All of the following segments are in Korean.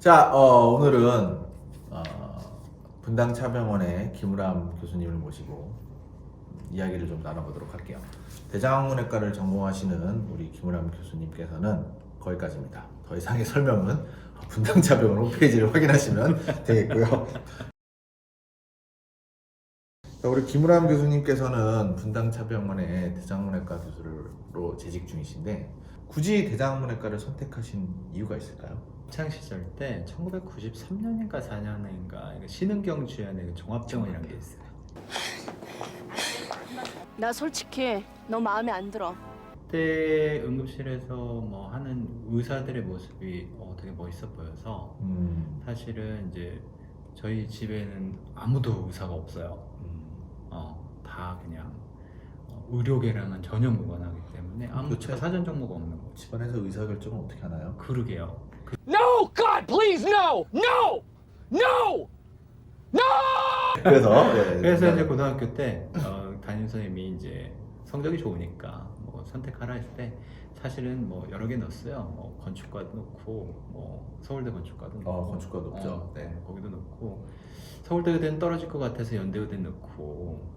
자, 오늘은 분당차병원의 김우람 교수님을 모시고 이야기를 좀 나눠보도록 할게요. 대장학문외과를 전공하시는 우리 김우람 교수님께서는 거기까지입니다. 더 이상의 설명은 분당차병원 홈페이지를 확인하시면 되겠고요. 우리 김우람 교수님께서는 분당차병원의 대장학문외과 교수로 재직 중이신데 굳이 대장학문외과를 선택하신 이유가 있을까요? 학창 시절 때 1993년인가 4년인가 신흥경 주연의 종합병원이라는 게 있어요. 나 솔직히 너 마음에 안 들어. 그때 응급실에서 뭐 하는 의사들의 모습이 되게 멋있어 보여서 사실은 이제 저희 집에는 아무도 의사가 없어요. 다 그냥 의료계랑은 전혀 무관하기 때문에 아무 그렇죠. 사전 정보가 없는 거죠. 집안에서 의사결정은 어떻게 하나요? 그러게요. No! God, please, no! No! No! 그래서 그래서 이제 고등학교 때 담임 선생님이 이제 성적이 좋으니까 뭐 선택하라 했을 때 사실은 뭐 여러 개 넣었어요. 뭐 건축과도 넣고 뭐 서울대 건축과도 넣고 건축과도 넣죠. 네. 거기도 넣고 서울대 의대는 떨어질 것 같아서 연대 의대 넣고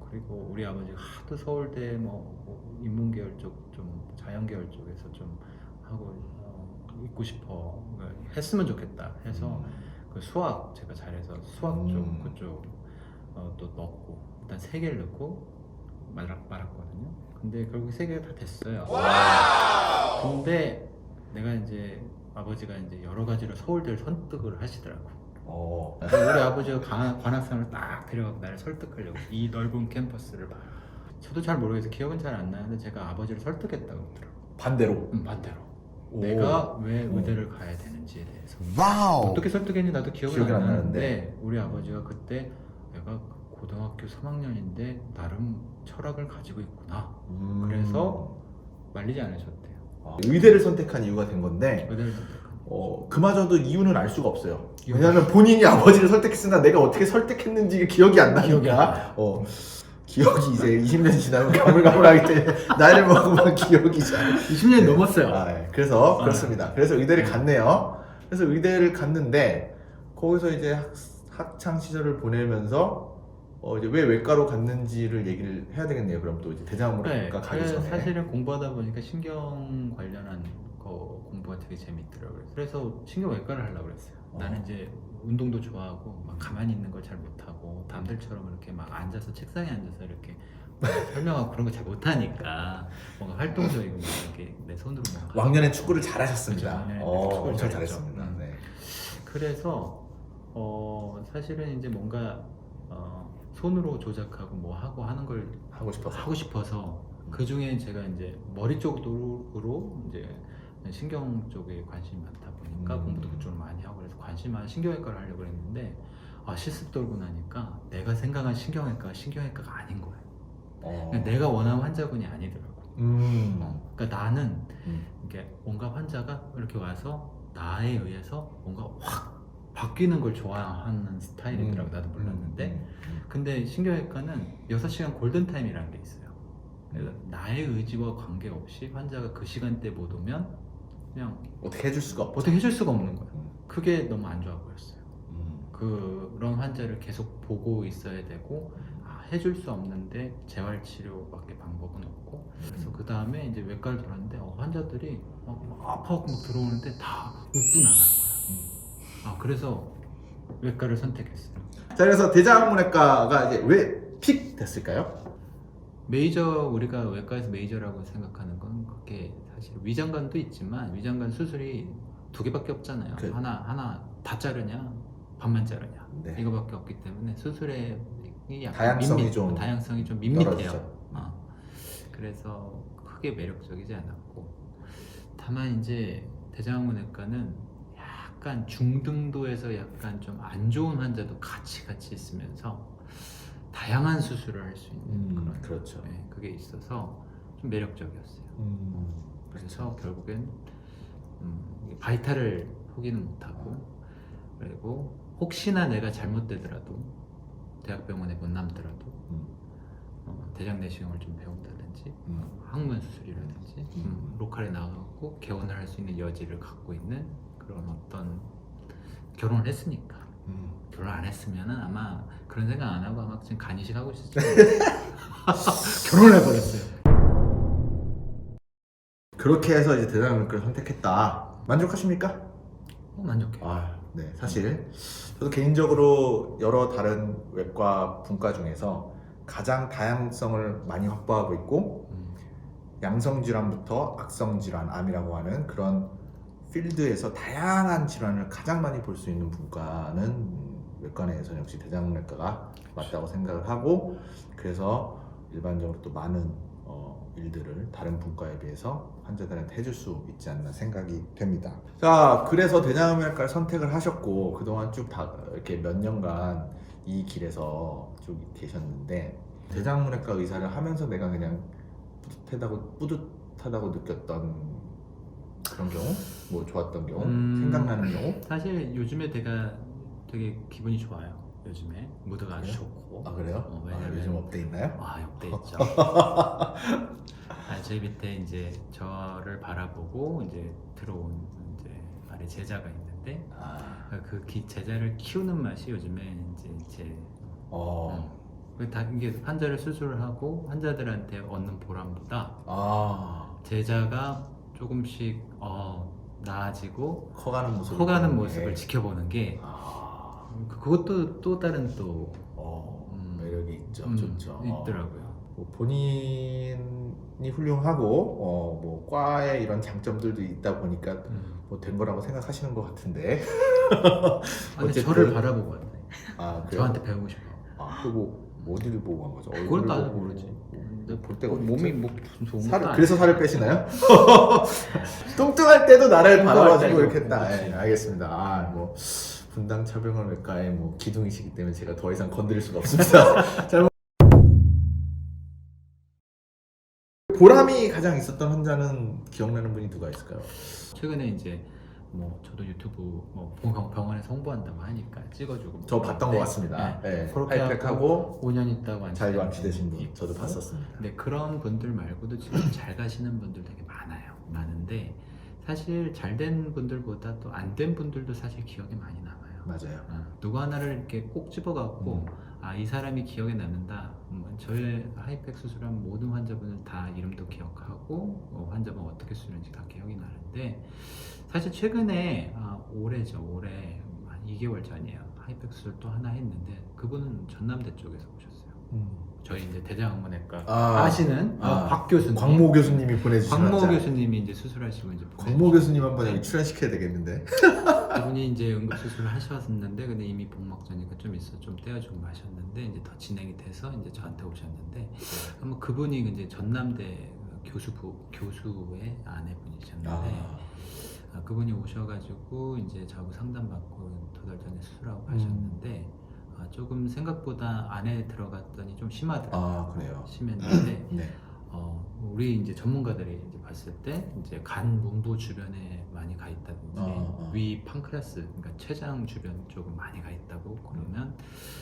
그리고 우리 아버지가 하도 서울대 뭐 인문계열 쪽 좀 자연계열 쪽에서 좀 하고 있고 싶어 했으면 좋겠다 해서 그 수학 제가 잘해서 수학 쪽 그쪽 또 넣고 일단 3개를 넣고 말았거든요. 근데 결국 3개가 다 됐어요. 근데 내가 이제 아버지가 이제 여러 가지로 서울대를 선택을 하시더라고. 우리 아버지가 관악산을 딱 데려가고 나를 설득하려고 이 넓은 캠퍼스를 막 저도 잘 모르겠어요. 기억은 잘 안 나는데 제가 아버지를 설득했다고 그러더라고. 반대로. 반대로. 오. 내가 왜 의대를 가야 되는지에 대해서 와우. 어떻게 설득했는지 나도 기억이 기억이 안 안 나는데 나는데. 우리 아버지가 그때 내가 고등학교 3학년인데 나름 철학을 가지고 있구나. 그래서 말리지 않으셨대요. 의대를 선택한 이유가 된 건데 의대를 선택한. 그마저도 이유는 알 수가 없어요. 왜냐하면 본인이 아버지를 설득했으나 내가 어떻게 설득했는지 기억이 안 나니까. 기억이 이제 20년 지나면 가물가물하기 때문에 나이를 먹으면 기억이 잘 20년이 넘었어요. 그래서 그렇습니다. 그래서 의대를 갔네요. 그래서 의대를 갔는데 거기서 이제 학창 시절을 보내면서 이제 왜 외과로 갔는지를 얘기를 해야 되겠네요. 그럼 또 이제 대장학문외과 가기 전에. 사실은 공부하다 보니까 신경 관련한 거 공부가 되게 재밌더라고요. 그래서 신경외과를 하려고 그랬어요. 나는 이제 운동도 좋아하고 막 가만히 있는 걸 잘 못하고 남들처럼 이렇게 막 앉아서 책상에 앉아서 이렇게 설명하고 그런 거 잘 못하니까 뭔가 활동적이고 막 이렇게 내 손으로 뭔가 왕년에 축구를 잘하셨습니다. 그렇죠. 왕년에 축구를 엄청 잘했죠. 잘했습니다. 네. 그래서 사실은 이제 뭔가 손으로 조작하고 뭐 하고 하는 걸 하고 싶어서. 하고 싶어서 그 중에 제가 이제 머리 쪽으로 이제 신경 쪽에 관심이 많다 보니까 공부도 그쪽으로 많이 하고 그래서 관심 많은 신경외과를 하려고 했는데 실습 돌고 나니까 내가 생각한 신경외과가 신경외과가 아닌 거예요. 그러니까 내가 원하는 환자군이 아니더라고. 그러니까 나는 이게 뭔가 환자가 이렇게 와서 나에 의해서 뭔가 확 바뀌는 걸 좋아하는 스타일이더라고. 나도 몰랐는데 근데 신경외과는 6시간 골든타임이라는 게 있어요. 그래서 나의 의지와 관계없이 환자가 그 시간대에 못 오면 그냥 어떻게 해줄 수가 없죠. 어떻게 해줄 수가 없는 거예요. 그게 너무 안 좋아 보였어요. 그런 환자를 계속 보고 있어야 되고 해줄 수 없는데 재활치료밖에 방법은 없고 그래서 그 다음에 이제 외과를 들어왔는데 환자들이 막 아파하고 막 들어오는데 다 웃고 나가는 거예요. 그래서 외과를 선택했어요. 자, 그래서 대장학문외과가 이제 왜 픽 됐을까요? 메이저 우리가 외과에서 메이저라고 생각하는 건 그게 사실 위장관도 있지만 위장관 수술이 2개밖에 없잖아요. 하나 다 자르냐 반만 자르냐 이거밖에 없기 때문에 수술의 약간 다양성이 좀 밋밋해요. 그래서 크게 매력적이지 않았고 다만 이제 대장학문외과는 약간 중등도에서 약간 좀 안 좋은 환자도 같이 있으면서 다양한 수술을 할 수 있는 그런 그렇죠. 그게 있어서 좀 매력적이었어요. 그래서 결국엔 바이탈을 포기는 못하고 그리고 혹시나 내가 잘못되더라도 대학병원에 못 남더라도 대장 내시경을 좀 배운다든지 항문 수술이라든지 로컬에 나가고 개원을 할 수 있는 여지를 갖고 있는 그런 어떤 결혼을 했으니까. 음. 결혼 안 했으면은 아마 그런 생각 안 하고 아마 지금 간이식 하고 있었죠. 결혼을 해버렸어요. 그렇게 해서 이제 대장외과를 선택했다. 만족하십니까? 만족해요. 아, 네. 사실 저도 개인적으로 여러 다른 외과 분과 중에서 가장 다양성을 많이 확보하고 있고 양성 질환부터 악성 질환, 암이라고 하는 그런 필드에서 다양한 질환을 가장 많이 볼 수 있는 분과는 외과 내에서는 역시 대장내과가 맞다고 생각을 하고, 그래서 일반적으로 또 많은 일들을 다른 분과에 비해서 환자들한테 해줄 수 있지 않나 생각이 됩니다. 자, 그래서 대장외과를 선택을 하셨고 그동안 쭉 다 이렇게 몇 년간 이 길에서 쭉 계셨는데, 대장외과 의사를 하면서 내가 그냥 뿌듯하다고 느꼈던 그런 경우, 뭐 좋았던 경우, 생각나는 경우. 사실 요즘에 내가 되게 기분이 좋아요. 요즘에 무드가 아주 그래요? 좋고. 아, 그래요? 왜냐면 요즘 업돼 있나요? 역대 있죠. 저희 밑에 이제 저를 바라보고 이제 들어온 이제 아래 제자가 있는데 그 제자를 키우는 맛이 요즘에 이제 제 다 이게 환자를 수술하고 환자들한테 얻는 보람보다 제자가 조금씩 나아지고 커가는 모습을 커가는 보는 모습을 게, 지켜보는 게 그것도 또 다른 또 매력이 있죠. 좋죠. 있더라고요. 뭐 본인이 훌륭하고 뭐 과에 이런 장점들도 있다 보니까 뭐 된 거라고 생각하시는 것 같은데. 아니, 어쨌든. 저를 바라보고 왔네. 그래요? 저한테 배우고 싶어. 그리고 어디를 보고 간 거죠? 그건 얼굴을 나도 보고 모르지. 볼 데가 몸이 없겠죠? 뭐 무슨 좋은 살을, 것도 그래서 아니고. 살을 빼시나요? 뚱뚱할 때도 나를 뚱뚱할 바라봐주고 때도, 이렇게 했다. 그렇지. 예, 알겠습니다. 뭐 분당 철병원 외과의 뭐 기둥이시기 때문에 제가 더 이상 건드릴 수가 없습니다. 자, 보람이 가장 있었던 환자는 기억나는 분이 누가 있을까요? 최근에 이제 뭐 저도 유튜브 뭐 병원에서 홍보한다고 하니까 찍어주고 저 봤던 것 같습니다. 네, 하이팩하고 5년 있다고 잘 완치되신 분 저도 있고. 봤었습니다. 근데 그런 분들 말고도 지금 잘 가시는 분들 되게 많은데 사실 잘 된 분들보다 또 안 된 분들도 사실 기억에 많이 남아요. 맞아요. 누구 하나를 이렇게 꼭 집어갖고 이 사람이 기억에 남는다. 저의 하이팩 수술한 모든 환자분은 다 이름도 기억하고 환자분 어떻게 수술했는지 다 기억이 나는데, 사실 최근에 올해죠. 올해 한 2개월 전이에요. 하이팩 수술 또 하나 했는데 그분은 전남대 쪽에서 오셨어요. 저희 이제 대장학문외과 아시는 곽 교수님, 광모 교수님이 보내주신 광모 환자. 교수님이 이제 수술하시고 이제 광모 교수님 한번 여기 출연시켜야 되겠는데. 그분이 이제 응급 수술을 하셨는데 근데 이미 복막전이가 좀 있어 좀 떼어주고 하셨는데 이제 더 진행이 돼서 이제 저한테 오셨는데 아마 그분이 이제 전남대 교수의 아내분이셨는데 그분이 오셔가지고 이제 저하고 상담받고 2달 전에 수술하고 가셨는데 조금 생각보다 안에 들어갔더니 좀 심하더라고요. 그래요. 심했는데 네. 우리 이제 전문가들이 이제 봤을 때 이제 간 문부 주변에 많이 가 있다든지 위 판크레아스 그러니까 췌장 주변 쪽은 많이 가 있다고 그러면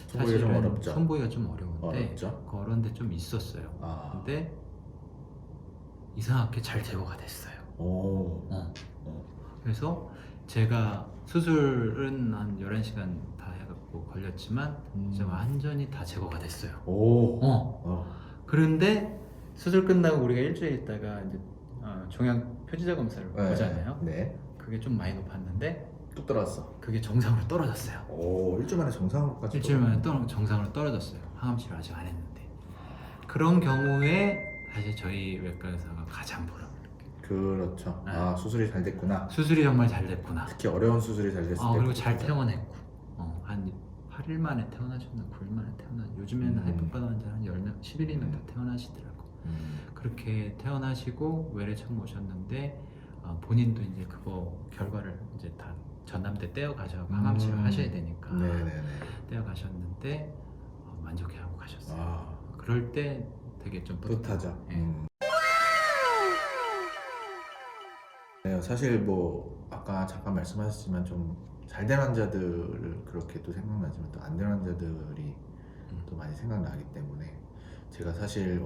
손보기가 좀 어렵죠. 손보기가 좀 어려운데 어렵죠. 그런 데 좀 있었어요. 근데 이상하게 잘 제거가 됐어요. 그래서 제가 수술은 한 11시간 다 해갖고 걸렸지만 이제 완전히 다 제거가 됐어요. 그런데 수술 끝나고 우리가 일주일 있다가 이제 종양 표지자 검사를 보잖아요. 네. 그게 좀 많이 높았는데 뚝 떨어졌어. 그게 정상으로 떨어졌어요. 일주일 만에 정상으로까지. 일주일 만에 정상으로 떨어졌어요. 항암 치료 아직 안 했는데. 그런 경우에 사실 저희 외과 의사가 가장 보람을 느껴요. 그렇죠. 수술이 잘 됐구나. 수술이 정말 잘 됐구나. 특히 어려운 수술이 잘 됐을 때. 그리고 잘 퇴원했고 한 8일 만에 퇴원하셨나 9일 만에 요즘에는 하이퍼 받은 환자 한 10명, 11일이면 다 퇴원하시더라고. 그렇게 퇴원하시고 외래 처음 오셨는데 본인도 이제 그거 결과를 이제 다 전남대 떼어 가셔서 항암 치료를 하셔야 되니까 떼어 가셨는데 만족해하고 가셨어요. 그럴 때 되게 좀 뿌듯하죠. 예. 네, 사실 뭐 아까 잠깐 말씀하셨지만 좀 잘된 환자들을 그렇게 또 생각나지만 또 안 된 환자들이 또 많이 생각나기 때문에 제가 사실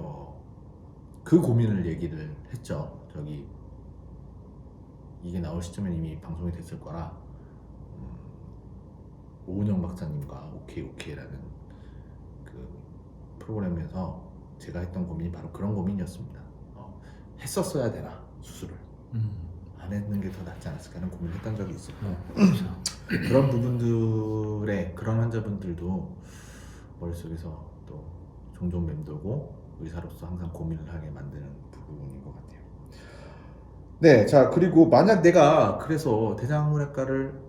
그 고민을 얘기를 했죠. 이게 나올 시점엔 이미 방송이 됐을 거라 오은영 박사님과 오케이라는 그 프로그램에서 제가 했던 고민이 바로 그런 고민이었습니다. 했었어야 되나 수술을 안 했는 게 더 낫지 않았을까 하는 고민을 했던 적이 있어요. 그렇죠. 그런 부분들에 그런 환자분들도 머릿속에서 또 종종 맴돌고 의사로서 항상 고민을 하게 만드는 부분인 것 같아요. 네, 자 그리고 만약 내가 그래서 대장문외과를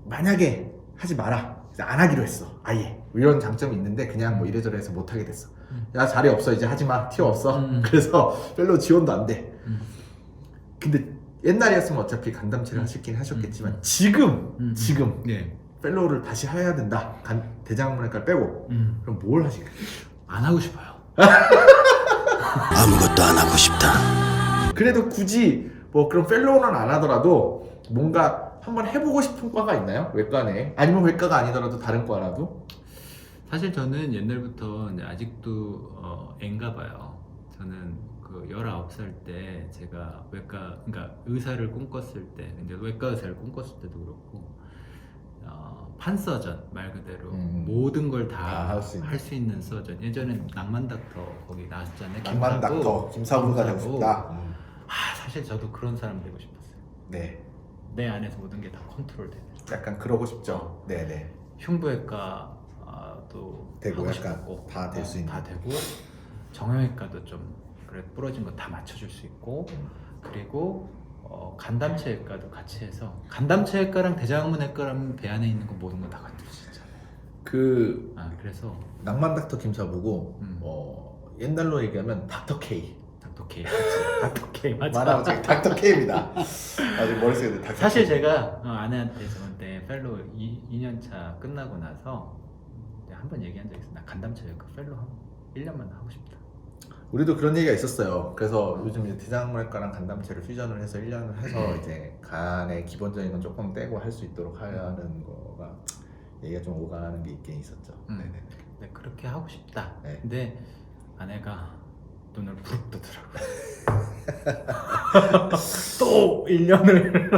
만약에 하지 마라, 안 하기로 했어, 아예 이런 장점이 있는데 그냥 뭐 이래저래 해서 못 하게 됐어. 야 자리 없어, 이제 하지 마, 튀어 없어. 그래서 별로 지원도 안 돼. 근데 옛날이었으면 어차피 간담체를 하셨긴 하셨겠지만 지금 네. 펠로우를 다시 해야 된다. 대장문외과를 빼고 그럼 뭘 하시겠어요? 안 하고 싶어요. 아무것도 안 하고 싶다. 그래도 굳이 뭐 그런 펠로우는 안 하더라도 뭔가 한번 해보고 싶은 과가 있나요? 외과 내에? 아니면 외과가 아니더라도 다른 과라도? 사실 저는 옛날부터 이제 아직도 N가 봐요. 저는 그 19살 때 제가 그러니까 의사를 꿈꿨을 때, 근데 외과 의사를 꿈꿨을 때도 그렇고 판서전 말 그대로 모든 걸 다 할 수 있는 서전. 예전에 낭만 닥터 거기 나왔잖아요. 낭만 닥터 김사부가 되고 싶다. 사실 저도 그런 사람 되고 싶었어요. 네, 내 안에서 모든 게 다 컨트롤 되는. 약간 그러고 싶죠. 네네. 흉부외과도 되고 하고 약간 싶었고 다 될 수 있는. 다 되고 정형외과도 좀 그래 부러진 거 다 맞춰줄 수 있고 그리고 간담체외과도 같이 해서 간담체외과랑 대장문외과랑 배 안에 있는 거 모든 거 다 갖출 수 있잖아요. 그래서 낭만 닥터 김사부고 옛날로 얘기하면 닥터 K. 닥터 K 닥터 K 맞아. 말하면 저기 닥터 K입니다. 아직 머릿속에 닥터 사실 K. 제가 아내한테 저한테 펠로우 2년차 끝나고 나서 한번 얘기한 적이 있어요. 나 간담체외과 펠로우 1년만 하고 싶다. 우리도 그런 얘기가 있었어요. 그래서 요즘 이제 대장문외과랑 간담체를 퓨전을 해서 1년을 해서 이제 간의 기본적인 건 조금 떼고 할 수 있도록 하는 거가 얘기가 좀 오가는 게 있긴 있었죠. 네네. 네, 그렇게 하고 싶다. 네. 근데 아내가 눈을 부릅 뜨더라고요. 또 1년을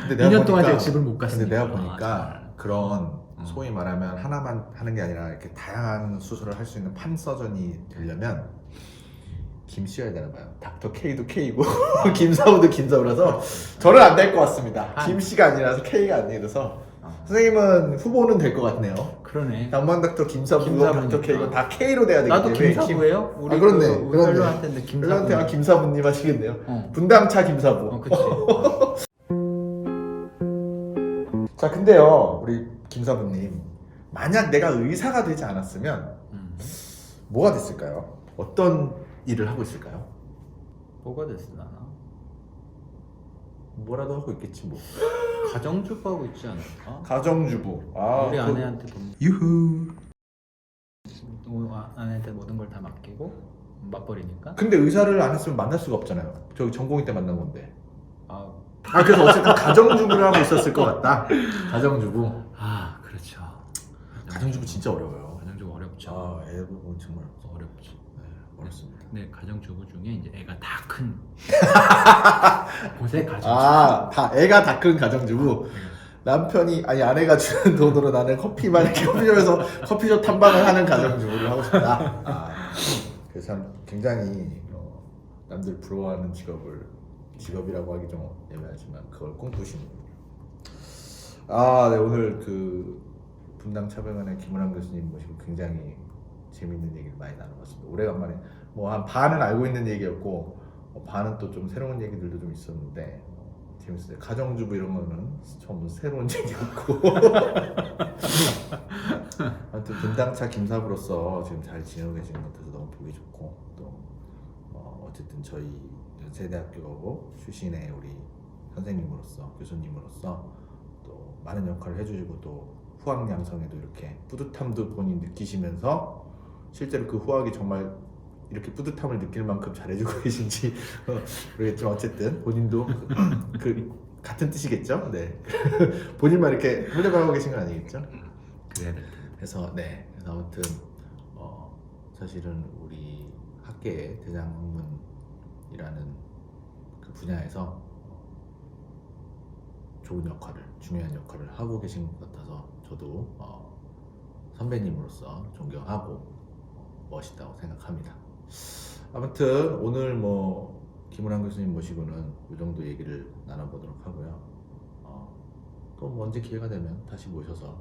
근데 2년 동안 제가 집을 못 갔으니까. 근데 내가 보니까 정말. 그런 소위 말하면 하나만 하는 게 아니라 이렇게 다양한 수술을 할 수 있는 판서전이 되려면 김씨여야 되나 봐요. 닥터 K도 K고 김사부도 김사부라서 저는 안 될 것 같습니다. 김씨가 아니라서 K가 아니라서 선생님은 후보는 될 것 같네요. 그러네. 낭만 닥터 김사부고 닥터 K고 다 K로 돼야 되기 나도 때문에 김사부예요? 우리 그렇네. 우리 펠로한테는 김사부. 펠로한테 김사부님 하시겠네요. 분당차 김사부. 그치. 자 근데요 우리 김사부님, 만약 내가 의사가 되지 않았으면 뭐가 됐을까요? 어떤 일을 하고 있을까요? 뭐가 됐으나? 뭐라도 하고 있겠지 뭐. 가정주부 하고 있지 않을까? 가정주부. 우리 아내한테 돈. 유후. 아내한테 모든 걸 다 맡기고 맞벌이니까. 근데 의사를 안 했으면 만날 수가 없잖아요. 저기 전공의 때 만난 건데. 그래서 그래서 어쨌든 가정주부를 하고 있었을 것 같다. 가정주부. 그렇죠. 가정주부 진짜 어려워요. 가정주부 어렵죠. 애 보면 정말 어렵죠. 네, 어렵습니다. 네, 가정주부 중에 이제 애가 다 큰 곳에 가정주부. 다 애가 다 큰 가정주부. 남편이 아내가 주는 돈으로 나는 커피만 이렇게 커피숍에서 커피숍 탐방을 하는 가정주부를 하고 싶다. 그래서 참 굉장히 남들 부러워하는 직업이라고 하기 좀 애매하지만 그걸 꿈꾸시는 분이에요. 네, 오늘 그 분당 차병원의 김은환 교수님 모시고 굉장히 재밌는 얘기를 많이 나눠봤습니다. 오래간만에 뭐 한 반은 알고 있는 얘기였고 반은 또 좀 새로운 얘기들도 좀 있었는데 재밌어요. 가정주부 이런 거는 전부 새로운 얘기였고 아무튼 분당차 김사부로서 지금 잘 지내고 계시는 것 같아서 너무 보기 좋고 또 어쨌든 저희 연세대학교 출신의 우리 선생님으로서 교수님으로서 또 많은 역할을 해주시고 또 후학 양성에도 이렇게 뿌듯함도 본인 느끼시면서 실제로 그 후학이 정말 이렇게 뿌듯함을 느낄 만큼 잘해주고 계신지 모르겠지만 어쨌든 본인도 그 같은 뜻이겠죠? 네. 본인만 이렇게 훌륭하고 계신 건 아니겠죠? 그래야 될 텐데. 그래서 아무튼 사실은 우리 학계의 대장문이라는 그 분야에서 좋은 역할을, 중요한 역할을 하고 계신 것 같아서 저도 선배님으로서 존경하고 멋있다고 생각합니다. 아무튼 오늘 뭐 김은환 교수님 모시고는 이 정도 얘기를 나눠보도록 하고요. 또 뭐 언제 기회가 되면 다시 모셔서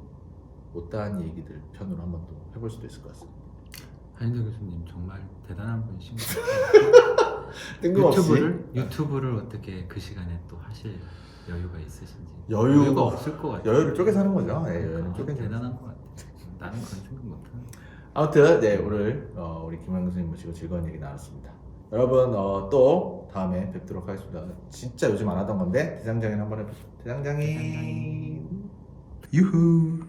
못다한 얘기들 편으로 한번 또 해볼 수도 있을 것 같습니다. 한인도 교수님 정말 대단한 분이신 것 같아요. 뜬금없이 유튜브를 어떻게 그 시간에 또 하실 여유가 있으신지. 여유가 없을 것 같아요. 여유를 쪼개서 하는 거죠. 예, 여유는 쪼개서. 대단한 것 같아요. 나는 그런 생각 못하는. 아무튼 네, 오늘 우리 김은환 교수님 모시고 즐거운 얘기 나눴습니다. 여러분 또 다음에 뵙도록 하겠습니다. 진짜 요즘 안 하던 건데 대장장인 한번 해보죠. 대장장인. 유후.